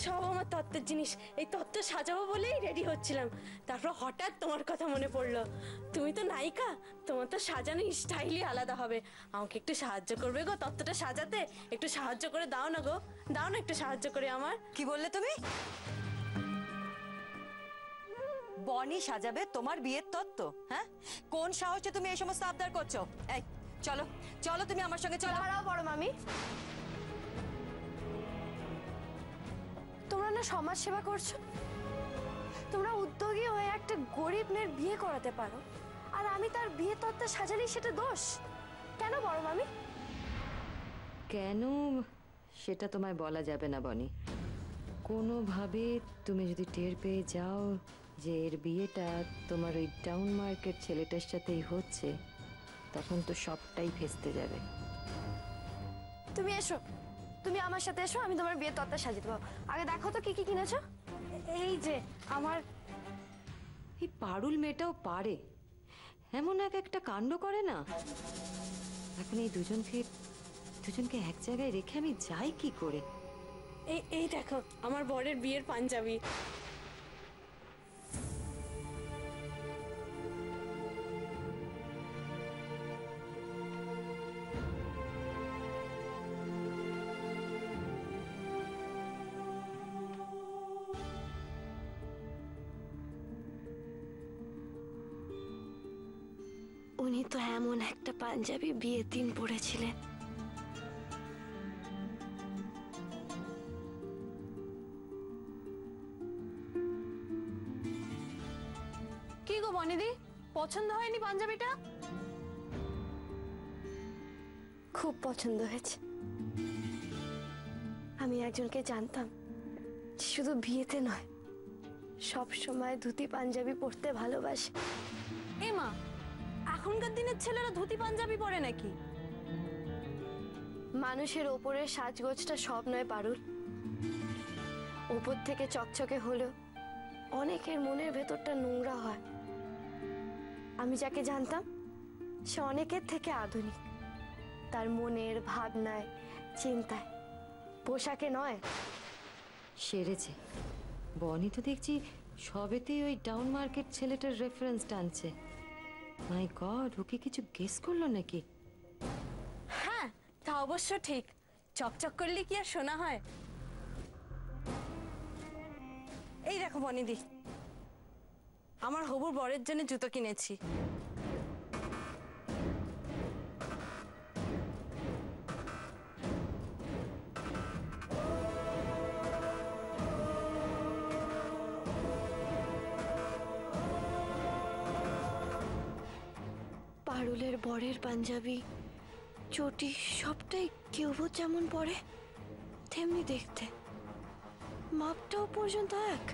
সব আমার তত্ত্বের জিনিস। এই তত্ত্ব সাজাবো বলেই রেডি হচ্ছিলাম, তারপর হঠাৎ তোমার কথা মনে পড়লো। তুমি তো নায়িকা, তোমার তো সাজানো স্টাইলই আলাদা হবে। আমাকে একটু সাহায্য করবে গো তত্ত্বটা সাজাতে? একটু সাহায্য করে দাও না গো, দাও না একটু সাহায্য করে আমার। কি বললে তুমি? বনি সাজাবে তোমার বিয়ের তত্ত্ব? হ্যাঁ, কোন সাহসে তুমি এই সমস্ত আবদার করছো? এই চলো চলো, তুমি আমার সঙ্গে চলো। দাঁড়াও বড় মামি, তোমরা না সমাজ সেবা করছো, তোমরা উদ্যোগী হয়ে একটা গরিব মেয়ের বিয়ে করাতে পারো, আর আমি তার বিয়ে তত্ত্ব সাজালেই সেটা দোষ কেন বড় মামি? কেন সেটা তোমায় বলা যাবে না বনি। কোনোভাবে তুমি যদি টের পেয়ে যাও যে এর বিয়েটা তোমার ওই টাউন মার্কেট ছেলেটার সাথেই হচ্ছে, তখন তো সবটাই ভেস্তে যাবে। তুমি এসো, তুমি আমার সাথে এসো, আমি তোমার বিয়ের তত্ত্ব সাজিয়ে দেবো। আগে দেখো তো কি কি কিনেছো। এই যে আমার এই পারুল মেয়েটাও পারে, এমন এক একটা কাণ্ড করে না। এখন এই দুজনকে এক জায়গায় রেখে আমি যাই কি করে? এই দেখো আমার বরের বিয়ের পাঞ্জাবি। উনি তো এমন একটা পাঞ্জাবি বিয়ের দিন পরেছিলেন। কি গো বনিদি, পছন্দ হয়নি পাঞ্জাবিটা? খুব পছন্দ হয়েছে। আমি একজনকে জানতাম শুধু বিয়েতে নয়, সব সময় ধুতি পাঞ্জাবি পরতে ভালোবাসে। এ মা, এখনকার দিনের ছেলেরা ধুতি পাঞ্জাবি পরে নাকি? মানুষের ওপরের সাজগোজটা সব নয় পারুল, ওপর থেকে চকচকে হলেও অনেকের মনের ভেতরটা নোংরা হয়। আমি যাকে জানতাম সে অনেকের থেকে আধুনিক, তার মনের ভাবনায় চিন্তায়, পোশাকে নয়। সেরেছে বনি, তো দেখছি সবেতেই ওই টাউন মার্কেট ছেলেটার রেফারেন্স টানছে। মাই গড, ওকে কিছু গেস করলো নাকি? হ্যাঁ, তা অবশ্য ঠিক। চকচক করলে কি আর শোনা হয়? এই দেখো বনিদি, আমার হবুর বরের জন্য জুতো কিনেছি। পারুলের বরের পাঞ্জাবি, চটি সবটাই কেউ যেমন পরে তেমনি দেখতে, মাপটাও পর্যন্ত এক।